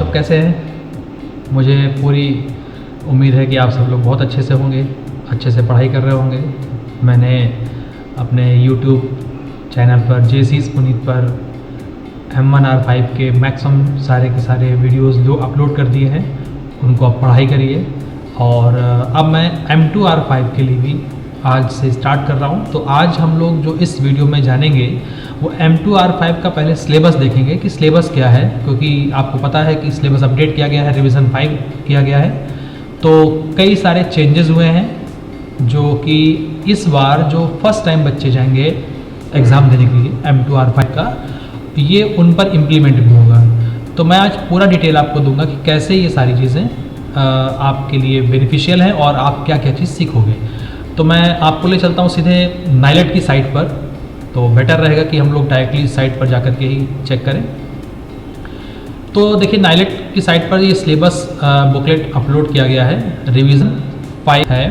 सब कैसे हैं? मुझे पूरी उम्मीद है कि आप सब लोग बहुत अच्छे से होंगे, अच्छे से पढ़ाई कर रहे होंगे। मैंने अपने YouTube चैनल पर जेसीस पुनीत पर M1R5 के मैक्सिमम सारे के सारे वीडियोस जो अपलोड कर दिए हैं, उनको आप पढ़ाई करिए। और अब मैं M2R5 के लिए भी आज से स्टार्ट कर रहा हूँ। तो आज हम लोग जो इस वीडियो में जानेंगे वो M2R5 का पहले सिलेबस देखेंगे कि सिलेबस क्या है, क्योंकि आपको पता है कि सिलेबस अपडेट किया गया है, रिवीजन 5 किया गया है। तो कई सारे चेंजेस हुए हैं जो कि इस बार जो फर्स्ट टाइम बच्चे जाएंगे एग्ज़ाम देने के लिए M2R5 का, ये उन पर इम्प्लीमेंट भी होगा। तो मैं आज पूरा डिटेल आपको दूंगा कि कैसे ये सारी चीज़ें आपके लिए बेनिफिशियल हैं और आप क्या क्या चीज़ सीखोगे। तो मैं आपको ले चलता हूँ सीधे नाइलेट की साइट पर। तो बेटर रहेगा कि हम लोग डायरेक्टली इस साइट पर जाकर के ही चेक करें। तो देखिए, नाइलेट की साइट पर ये सिलेबस बुकलेट अपलोड किया गया है, रिवीजन 5 है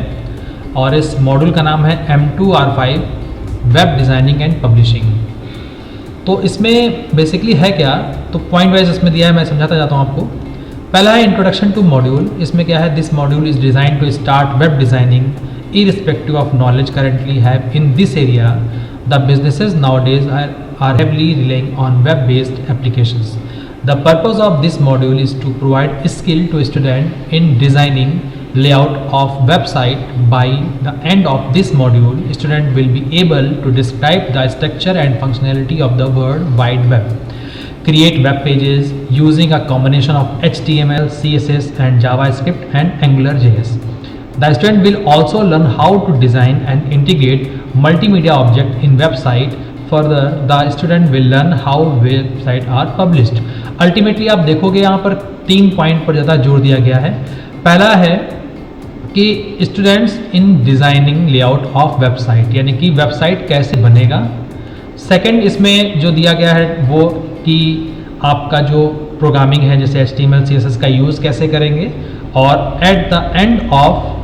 और इस मॉड्यूल का नाम है M2R5 web designing and publishing. तो इसमें बेसिकली है क्या, तो पॉइंट वाइज इसमें दिया है, मैं समझाता जाता हूँ आपको। पहला है इंट्रोडक्शन टू मॉड्यूल। इसमें क्या है, this module is design to start web designing irrespective of knowledge currently have in this area. The businesses nowadays are heavily relying on web-based applications. The purpose of this module is to provide skill to student in designing layout of website. By the end of this module, student will be able to describe the structure and functionality of the World Wide Web, create web pages using a combination of HTML, CSS and JavaScript and AngularJS. The student will also learn how to design and integrate multimedia objects in website. Further, the student will learn how websites are published. Ultimately, आप देखोगे यहाँ पर 3 point पर ज़्यादा जोर दिया गया है। पहला है कि students in designing layout of website, यानी कि वेबसाइट कैसे बनेगा। सेकंड इसमें जो दिया गया है वो कि आपका जो प्रोग्रामिंग है जैसे HTML, CSS का यूज़ कैसे करेंगे। और at the end of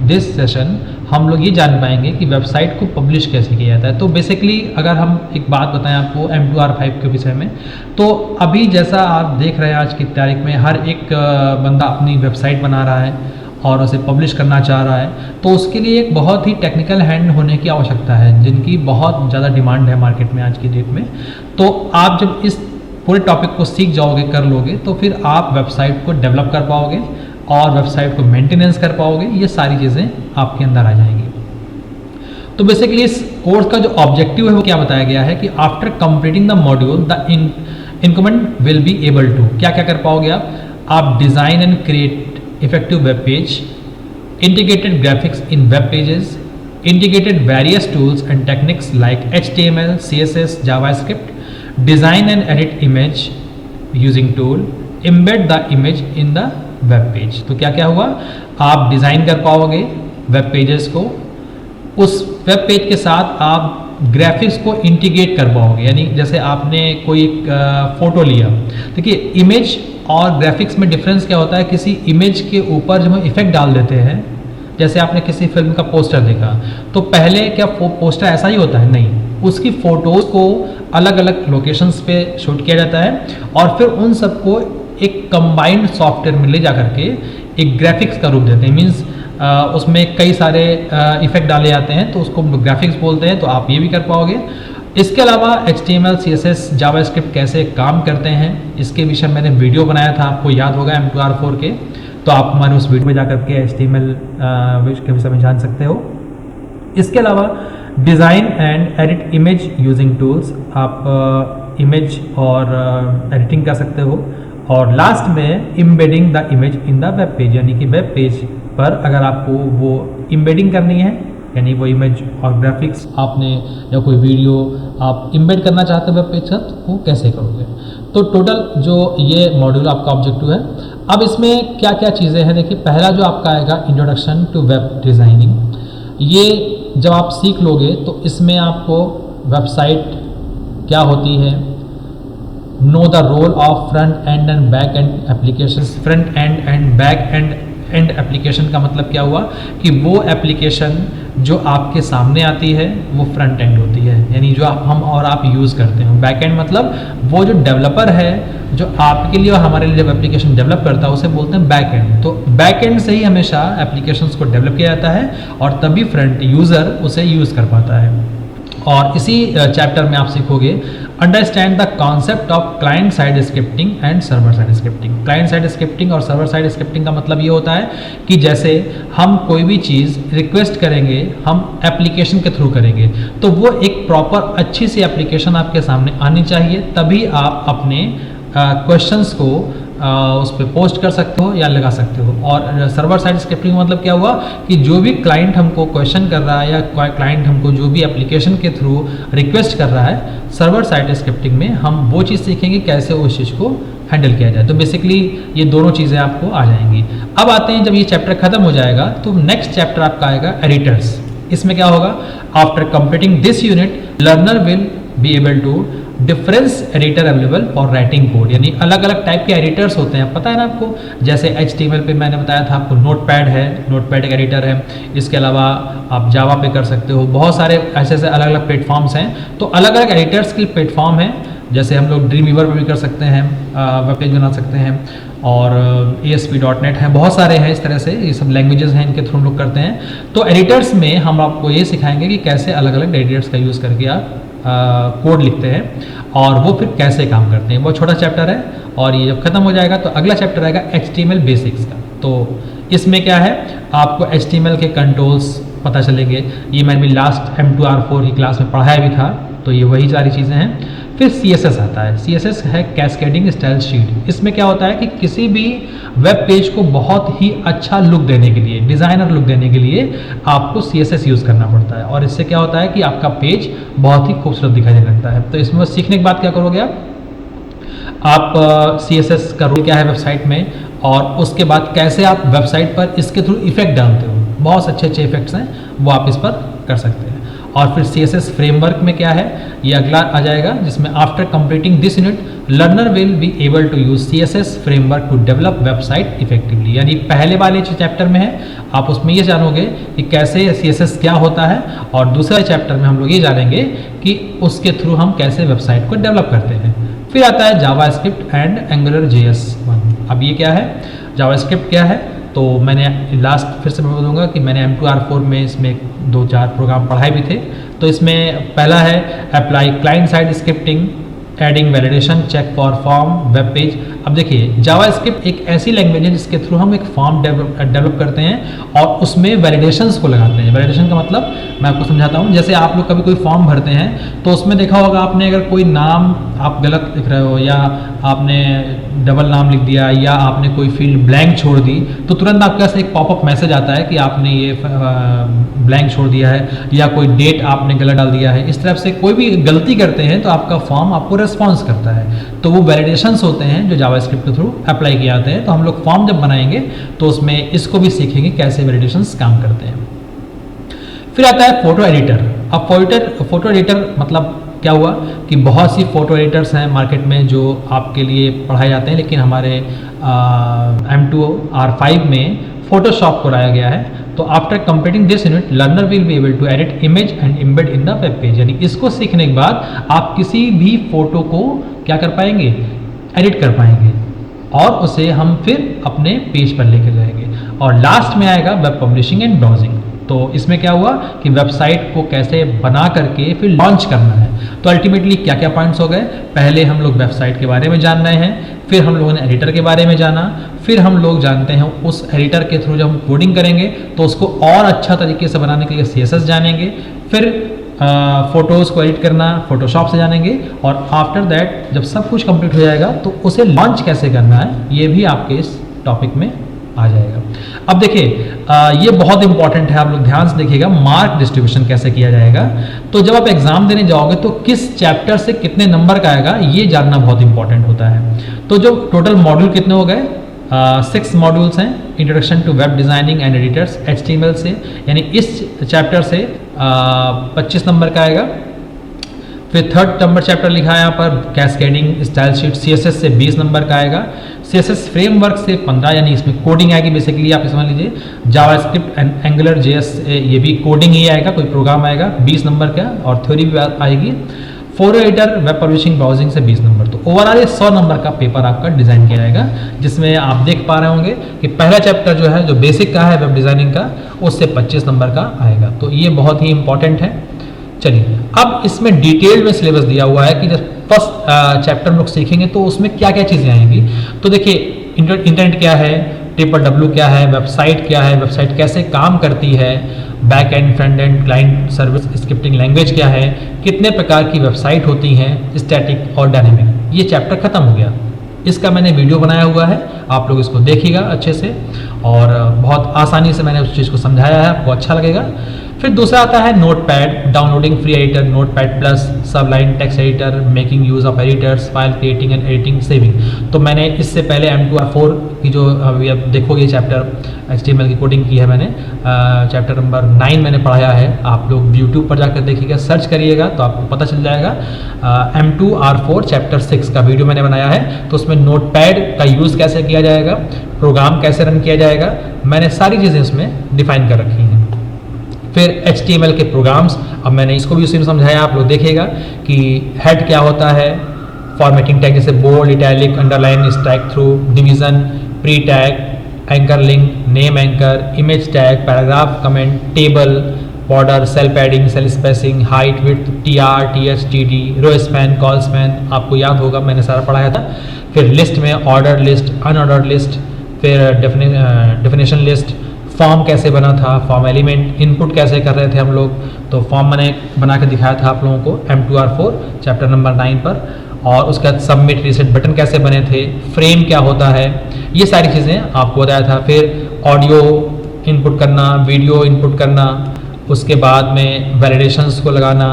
this session हम लोग ये जान पाएंगे कि वेबसाइट को पब्लिश कैसे किया जाता है। तो बेसिकली अगर हम एक बात बताएं आपको M2R5 के विषय में, तो अभी जैसा आप देख रहे हैं आज की तारीख में हर एक बंदा अपनी वेबसाइट बना रहा है और उसे पब्लिश करना चाह रहा है, तो उसके लिए एक बहुत ही टेक्निकल हैंड होने की आवश्यकता है, जिनकी बहुत ज़्यादा डिमांड है मार्केट में आज की डेट में। तो आप जब इस पूरे टॉपिक को सीख जाओगे, कर लोगे, तो फिर आप वेबसाइट को डेवलप कर पाओगे और वेबसाइट को मेंटेनेंस कर पाओगे। ये सारी चीज़ें आपके अंदर आ जाएंगी। तो बेसिकली इस कोर्स का जो ऑब्जेक्टिव है वो क्या बताया गया है कि after completing the module the incumbent will be able to, क्या क्या कर पाओगे आप design and create effective web page, integrated graphics in web pages, integrated various tools and techniques like HTML, CSS, JavaScript, design and edit image using tool, embed the image in the web page। तो क्या क्या हुआ, आप design कर पाओगे web pages को, उस web page के साथ आप ग्राफिक्स को इंटीग्रेट कर पाओगे। यानी जैसे आपने कोई एक फ़ोटो लिया, देखिए इमेज और ग्राफिक्स में डिफरेंस क्या होता है, किसी इमेज के ऊपर जब हम इफेक्ट डाल देते हैं, जैसे आपने किसी फिल्म का पोस्टर देखा, तो पहले क्या पोस्टर ऐसा ही होता है? नहीं, उसकी फ़ोटोज़ को अलग अलग लोकेशंस पे शूट किया जाता है और फिर उन सबको एक कंबाइंड सॉफ्टवेयर में ले जा करके एक ग्राफिक्स का रूप देते हैं। मीन्स उसमें कई सारे इफेक्ट डाले जाते हैं, तो उसको ग्राफिक्स बोलते हैं। तो आप ये भी कर पाओगे। इसके अलावा HTML, CSS, JavaScript कैसे काम करते हैं, इसके विषय मैंने वीडियो बनाया था, आपको याद होगा M2R4 के। तो आप हमारे उस वीडियो में जाकर के HTML के विषय में जान सकते हो। इसके अलावा design and edit image using tools, आप इमेज और एडिटिंग कर सकते हो। और लास्ट में embedding the image in the web page, यानी कि वेब पेज पर अगर आपको वो इम्बेडिंग करनी है, यानी वो इमेज और ग्राफिक्स आपने या कोई वीडियो आप इम्बेड करना चाहते हो वेब पेज का, तो वो कैसे करोगे। तो टोटल जो ये मॉड्यूल आपका ऑब्जेक्टिव है। अब इसमें क्या क्या चीज़ें हैं, देखिए पहला जो आपका आएगा इंट्रोडक्शन टू वेब डिज़ाइनिंग। ये जब आप सीख लोगे तो इसमें आपको वेबसाइट क्या होती है, know the role of front end and back end applications. Front end and back end application का मतलब क्या हुआ कि वो एप्लीकेशन जो आपके सामने आती है वो फ्रंट एंड होती है, यानी जो हम और आप यूज़ करते हैं। बैक एंड मतलब वो जो डेवलपर है जो आपके लिए और हमारे लिए जब एप्लीकेशन डेवलप करता है उसे बोलते हैं बैक एंड। तो बैक एंड से ही हमेशा एप्लीकेशंस को डेवलप किया जाता है और तभी फ्रंट यूज़र उसे यूज़ कर पाता है। और इसी चैप्टर में आप सीखोगे understand the concept of client side scripting and server side scripting. Client side scripting और सर्वर साइड स्क्रिप्टिंग का मतलब ये होता है कि जैसे हम कोई भी चीज़ रिक्वेस्ट करेंगे हम एप्लीकेशन के थ्रू करेंगे, तो वो एक प्रॉपर अच्छी सी एप्लीकेशन आपके सामने आनी चाहिए, तभी आप अपने क्वेश्चंस को उस पर पोस्ट कर सकते हो या लगा सकते हो। और सर्वर साइड स्क्रिप्टिंग मतलब क्या हुआ कि जो भी क्लाइंट हमको क्वेश्चन कर रहा है या क्लाइंट हमको जो भी एप्लीकेशन के थ्रू रिक्वेस्ट कर रहा है, सर्वर साइड स्क्रिप्टिंग में हम वो चीज़ सीखेंगे कैसे उस चीज़ को हैंडल किया जाए। तो बेसिकली ये दोनों चीज़ें आपको आ जाएंगी। अब आते हैं, जब ये चैप्टर खत्म हो जाएगा तो नेक्स्ट चैप्टर आपका आएगा एडिटर्स। इसमें क्या होगा, after completing this unit learner will be able to difference editor available for writing code. यानी अलग अलग टाइप के एडिटर्स होते हैं, पता है ना आपको। जैसे HTML पे मैंने बताया था आपको नोटपैड है, नोटपैड एक एडिटर है। इसके अलावा आप जावा पे कर सकते हो, बहुत सारे ऐसे ऐसे अलग अलग प्लेटफॉर्म्स हैं। तो अलग अलग एडिटर्स के प्लेटफॉर्म हैं, जैसे हम लोग ड्रीम वीवर पर भी कर सकते हैं, वेब पेज बना सकते हैं, और ASP.NET है, बहुत सारे हैं इस तरह से, ये सब लैंग्वेजेस हैं, इनके थ्रू हम लोग करते हैं। तो एडिटर्स में हम आपको ये सिखाएंगे कि कैसे अलग अलग एडिटर्स का यूज़ करके आप कोड लिखते हैं और वो फिर कैसे काम करते हैं। बहुत छोटा चैप्टर है और ये जब खत्म हो जाएगा तो अगला चैप्टर आएगा HTML बेसिक्स का। तो इसमें क्या है, आपको HTML के कंट्रोल्स पता चलेंगे। ये मैंने भी लास्ट M2R4 की क्लास में पढ़ाया भी था, तो ये वही सारी चीज़ें हैं। फिर CSS आता है। CSS है कैस्केडिंग स्टाइल शीट। इसमें क्या होता है कि किसी भी वेब पेज को बहुत ही अच्छा लुक देने के लिए, डिज़ाइनर लुक देने के लिए आपको CSS यूज़ करना पड़ता है, और इससे क्या होता है कि आपका पेज बहुत ही खूबसूरत दिखाई देने लगता है। तो इसमें सीखने के बाद क्या करोगे आप CSS का रोल क्या है वेबसाइट में, और उसके बाद कैसे आप वेबसाइट पर इसके थ्रू इफेक्ट डालते हो। बहुत अच्छे अच्छे इफेक्ट्स हैं, वो आप इस पर कर सकते हैं। और फिर CSS फ्रेमवर्क में क्या है, ये अगला आ जाएगा, जिसमें after completing this unit learner will be able to use CSS framework to develop website effectively. यानी पहले वाले जो चैप्टर में है आप उसमें ये जानोगे कि कैसे CSS क्या होता है, और दूसरे चैप्टर में हम लोग ये जानेंगे कि उसके थ्रू हम कैसे वेबसाइट को डेवलप करते हैं। फिर आता है जावास्क्रिप्ट एंड एंगुलर JS 1। अब ये क्या है, जावास्क्रिप्ट क्या है, तो मैंने लास्ट फिर से मैं बोलूँगा कि मैंने M2R4 में इसमें 2-4 प्रोग्राम पढ़ाए भी थे। तो इसमें पहला है apply client side scripting, adding validation check for form web page. अब देखिए जावास्क्रिप्ट एक ऐसी लैंग्वेज है जिसके थ्रू हम एक फॉर्म डेवलप करते हैं और उसमें वैलिडेशंस को लगाते हैं। वैलिडेशन का मतलब मैं आपको समझाता हूँ। जैसे आप लोग कभी कोई फॉर्म भरते हैं तो उसमें देखा होगा आपने, अगर कोई नाम आप गलत लिख रहे हो या आपने डबल नाम लिख दिया या आपने कोई फील्ड ब्लैंक छोड़ दी, तो तुरंत आपके पास एक पॉपअप मैसेज आता है कि आपने ये ब्लैंक छोड़ दिया है या कोई डेट आपने गलत डाल दिया है। इस तरह से कोई भी गलती करते हैं तो आपका फॉर्म आपको रिस्पॉन्स करता है। तो वो वैलिडेशंस होते हैं जो जावास्क्रिप्ट के थ्रू अप्लाई किए जाते हैं। तो हम लोग फॉर्म जब बनाएंगे तो उसमें इसको भी सीखेंगे कैसे वैलिडेशंस काम करते हैं। फिर आता है फोटो एडिटर। अब फोटो एडिटर मतलब क्या हुआ कि बहुत सी फोटो एडिटर्स हैं मार्केट में जो आपके लिए पढ़ाए जाते हैं, लेकिन हमारे M2R5 में फोटोशॉप को लाया गया है। तो after completing this unit learner will be able to edit image and embed in the web page. यानी इसको सीखने के बाद आप किसी भी फोटो को क्या कर पाएंगे, एडिट कर पाएंगे और उसे हम फिर अपने पेज पर लेकर जाएंगे। और लास्ट में आएगा वेब पब्लिशिंग एंड ब्राउजिंग। तो इसमें क्या हुआ कि वेबसाइट को कैसे बना करके फिर लॉन्च करना है। तो अल्टीमेटली क्या क्या पॉइंट्स हो गए, पहले हम लोग वेबसाइट के बारे में जान रहे हैं, फिर हम लोगों ने एडिटर के बारे में जाना, फिर हम लोग जानते हैं उस एडिटर के थ्रू जब हम कोडिंग करेंगे तो उसको और अच्छा तरीके से बनाने के लिए CSS जानेंगे, फिर फोटोज़ को एडिट करना फोटोशॉप से जानेंगे, और आफ्टर दैट जब सब कुछ कंप्लीट हो जाएगा तो उसे लॉन्च कैसे करना है ये भी आपके इस टॉपिक में आ जाएगा। अब देखिए ये बहुत इंपॉर्टेंट है, आप लोग ध्यान से देखिएगा, मार्क डिस्ट्रीब्यूशन कैसे किया जाएगा। तो जब आप एग्जाम देने जाओगे तो किस चैप्टर से कितने नंबर का आएगा ये जानना बहुत इंपॉर्टेंट होता है। तो जो टोटल मॉड्यूल कितने हो गए, 6 मॉड्यूल्स हैं। Introduction to web designing and editors HTML से, यानी इस चैप्टर से 25 नंबर का आएगा। फिर थर्ड नंबर चैप्टर लिखा है यहाँ पर कैस्केडिंग स्टाइल शीट CSS से 20 नंबर का आएगा। CSS फ्रेमवर्क से 15, यानी इसमें कोडिंग आएगी बेसिकली, आप समझ लीजिए। जावास्क्रिप्ट एंड एंगुलर JS ये भी कोडिंग ही आएगा, कोई प्रोग्राम आएगा 20 नंबर का, और थ्योरी भी आएगी। Photo editor, web publishing, browsing से 20 नंबर। तो ओवरऑल ये 100 नंबर का पेपर आपका डिज़ाइन किया जाएगा, जिसमें आप देख पा रहे होंगे कि पहला चैप्टर जो है, जो बेसिक का है वेब डिज़ाइनिंग का, उससे 25 नंबर का आएगा। तो ये बहुत ही इंपॉर्टेंट है। चलिए, अब इसमें डिटेल में सिलेबस दिया हुआ है कि जब फर्स्ट चैप्टर हम लोग सीखेंगे तो उसमें क्या क्या चीज़ें आएंगी। तो देखिए, इंटरनेट क्या है, WWW क्या है, वेबसाइट क्या है, वेबसाइट कैसे काम करती है, back and, front end, client service scripting language क्या है, कितने प्रकार की वेबसाइट होती हैं, स्टैटिक और डायनेमिक। ये चैप्टर खत्म हो गया। इसका मैंने वीडियो बनाया हुआ है, आप लोग इसको देखिएगा अच्छे से, और बहुत आसानी से मैंने उस चीज़ को समझाया है, आपको अच्छा लगेगा। फिर दूसरा आता है notepad, downloading free editor, notepad plus, सबलाइन text editor, making use of editors, file creating and editing, saving. तो मैंने इससे पहले M2R4 की जो अभी अब देखोगे चैप्टर HTML की कोडिंग की है मैंने, चैप्टर नंबर 9 मैंने पढ़ाया है। आप लोग यूट्यूब पर जाकर देखिएगा, सर्च करिएगा तो आपको पता चल जाएगा। M2R4 चैप्टर 6 का वीडियो मैंने बनाया है, तो उसमें नोटपैड का यूज़ कैसे किया जाएगा, प्रोग्राम कैसे रन किया जाएगा, मैंने सारी चीज़ें उसमें डिफाइन कर रखी हैं। फिर HTML के प्रोग्राम्स, अब मैंने इसको भी उसी में समझाया, आप लोग देखिएगा कि हेड क्या होता है, फॉर्मेटिंग टैग जैसे bold, italic, underline, strike through, division, pre tag, anchor link, name anchor, image tag, paragraph comment, table, border, cell padding, cell spacing, height, width, TR, TH, TD, row span, col span, आपको याद होगा मैंने सारा पढ़ाया था। फिर list में order list, unordered list, फिर डेफिनेशन लिस्ट, फॉर्म कैसे बना था, फॉर्म एलिमेंट, इनपुट कैसे कर रहे थे हम लोग, तो फॉर्म मैंने बना के दिखाया था आप लोगों को M2R4 चैप्टर नंबर 9 पर। और उसके बाद सबमिट, रीसेट बटन कैसे बने थे, फ्रेम क्या होता है, ये सारी चीज़ें आपको बताया था। फिर ऑडियो इनपुट करना, वीडियो इनपुट करना, उसके बाद में वैलिडेशंस को लगाना,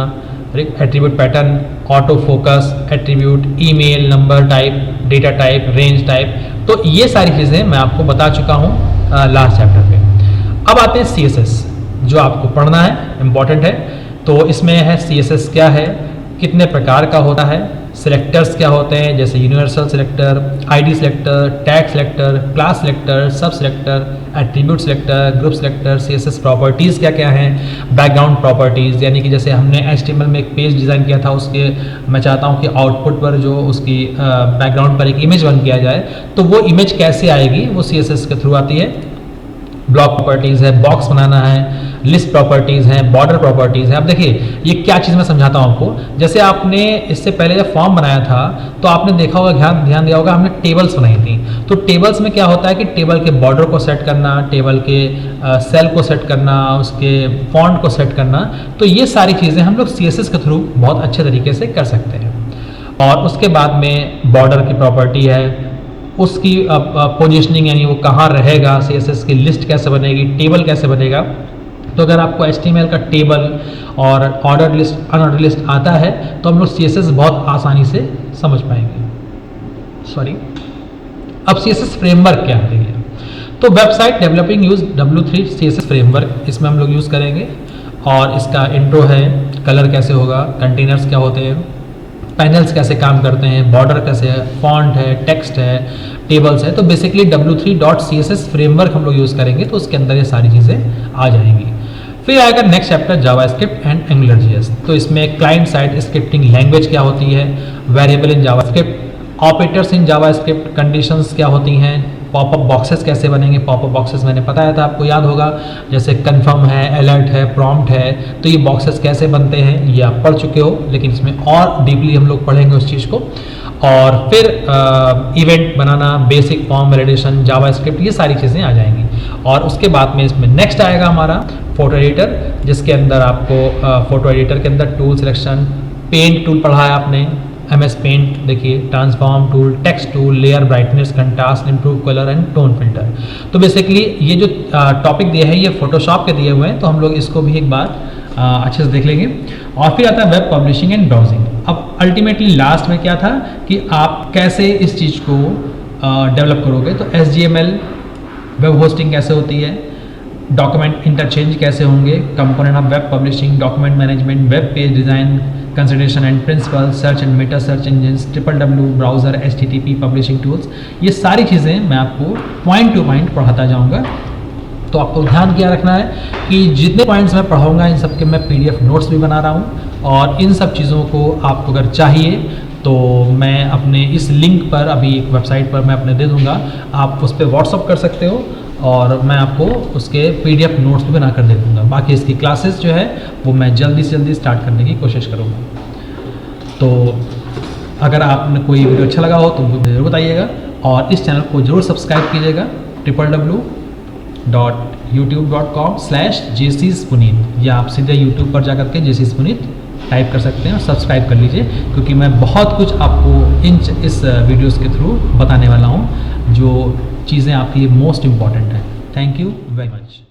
attribute pattern, auto focus, attribute, email, number type, data type, range type. तो ये सारी चीज़ें मैं आपको बता चुका हूँ लास्ट चैप्टर पे। अब आते हैं CSS, जो आपको पढ़ना है, इम्पॉर्टेंट है। तो इसमें है CSS क्या है, कितने प्रकार का होता है, सिलेक्टर्स क्या होते हैं, जैसे universal selector, ID selector, tag selector, class selector, sub selector, attribute selector, group selector, CSS properties क्या क्या हैं, बैकग्राउंड प्रॉपर्टीज़, यानी कि जैसे हमने HTML में एक पेज डिज़ाइन किया था, उसके मैं चाहता हूँ कि आउटपुट पर जो उसकी बैकग्राउंड पर एक इमेज बन किया जाए, तो वो इमेज कैसे आएगी, वो CSS के थ्रू आती है। ब्लॉक प्रॉपर्टीज़ है, बॉक्स बनाना है, लिस्ट प्रॉपर्टीज़ हैं, बॉर्डर प्रॉपर्टीज़ है। अब देखिए, ये क्या चीज़ मैं समझाता हूँ आपको। जैसे आपने इससे पहले जब फॉर्म बनाया था तो आपने देखा होगा, ध्यान दिया होगा, हमने टेबल्स बनाई थी। तो टेबल्स में क्या होता है कि टेबल के बॉर्डर को सेट करना, टेबल के सेल को सेट करना, उसके फॉन्ट को सेट करना, तो ये सारी चीज़ें हम लोग CSS के थ्रू बहुत अच्छे तरीके से कर सकते हैं। और उसके बाद में बॉर्डर की प्रॉपर्टी है, उसकी पोजीशनिंग, यानी वो कहाँ रहेगा, CSS की लिस्ट कैसे बनेगी, टेबल कैसे बनेगा। तो अगर आपको HTML का टेबल और ऑर्डर लिस्ट, अनऑर्डर लिस्ट आता है तो हम लोग CSS बहुत आसानी से समझ पाएंगे। अब CSS फ्रेमवर्क क्या है, तो website developing use W3 CSS framework, इसमें हम लोग यूज़ करेंगे। और इसका इंट्रो है, कलर कैसे होगा, कंटेनर्स क्या होते हैं, पैनल्स कैसे काम करते हैं, बॉर्डर कैसे है, फॉन्ट है, टेक्स्ट है, टेबल्स है। तो बेसिकली W3.CSS फ्रेमवर्क हम लोग यूज़ करेंगे, तो उसके अंदर ये सारी चीज़ें आ जाएंगी। फिर आएगा next chapter JavaScript and AngularJS। तो इसमें क्लाइंट साइड स्क्रिप्टिंग लैंग्वेज क्या होती है, variable in JavaScript, operators in JavaScript, conditions क्या होती हैं, पॉपअप बॉक्सेस कैसे बनेंगे। पॉपअप बॉक्सेस मैंने बताया था, आपको याद होगा, जैसे कन्फर्म है, अलर्ट है, प्रॉम्प्ट है। तो ये बॉक्सेस कैसे बनते हैं ये आप पढ़ चुके हो, लेकिन इसमें और डीपली हम लोग पढ़ेंगे उस चीज़ को। और फिर इवेंट बनाना, बेसिक फॉर्म वैलिडेशन, जावास्क्रिप्ट, ये सारी चीज़ें आ जाएंगी। और उसके बाद में इसमें नेक्स्ट आएगा हमारा फोटो एडिटर, जिसके अंदर आपको फोटो एडिटर के अंदर टूल सिलेक्शन, पेंट टूल पढ़ा है आपने, MS पेंट देखिए, transform tool, text tool, layer, brightness, contrast, improve colour and tone filter. तो बेसिकली ये जो टॉपिक दिए हैं ये फोटोशॉप के दिए हुए हैं, तो हम लोग इसको भी एक बार अच्छे से देख लेंगे। और फिर आता है वेब पब्लिशिंग एंड ब्राउजिंग। अब अल्टीमेटली लास्ट में क्या था कि आप कैसे इस चीज़ को डेवलप करोगे। तो HTML वेब होस्टिंग कैसे होती है, डॉक्यूमेंट इंटरचेंज कैसे होंगे, component of web publishing, document management, web page design, consideration and principle, search and meta search engine, WWW, browser, HTTP, publishing tools, ये सारी चीज़ें मैं आपको पॉइंट टू पॉइंट पढ़ाता जाऊँगा। तो आपको ध्यान क्या रखना है कि जितने पॉइंट्स मैं पढ़ाऊँगा इन सब के मैं PDF नोट्स भी बना रहा हूँ, और इन सब चीज़ों को आपको अगर चाहिए तो मैं अपने इस लिंक पर अभी एक वेबसाइट पर मैं अपने दे दूँगा, आप उस पर व्हाट्सअप कर सकते हो और मैं आपको उसके PDF नोट्स भी बना कर दे दूँगा। बाकी इसकी क्लासेस जो है वो मैं जल्दी से जल्दी स्टार्ट करने की कोशिश करूँगा। तो अगर आपने कोई वीडियो अच्छा लगा हो तो मुझे ज़रूर बताइएगा और इस चैनल को ज़रूर सब्सक्राइब कीजिएगा www.youtube.com/jcspunit या आप सीधे YouTube पर जाकर के JC Spunit टाइप कर सकते हैं और सब्सक्राइब कर लीजिए, क्योंकि मैं बहुत कुछ आपको इस वीडियोस के थ्रू बताने वाला हूँ जो चीज़ें आपकी मोस्ट इम्पॉर्टेंट हैं। Thank you very much.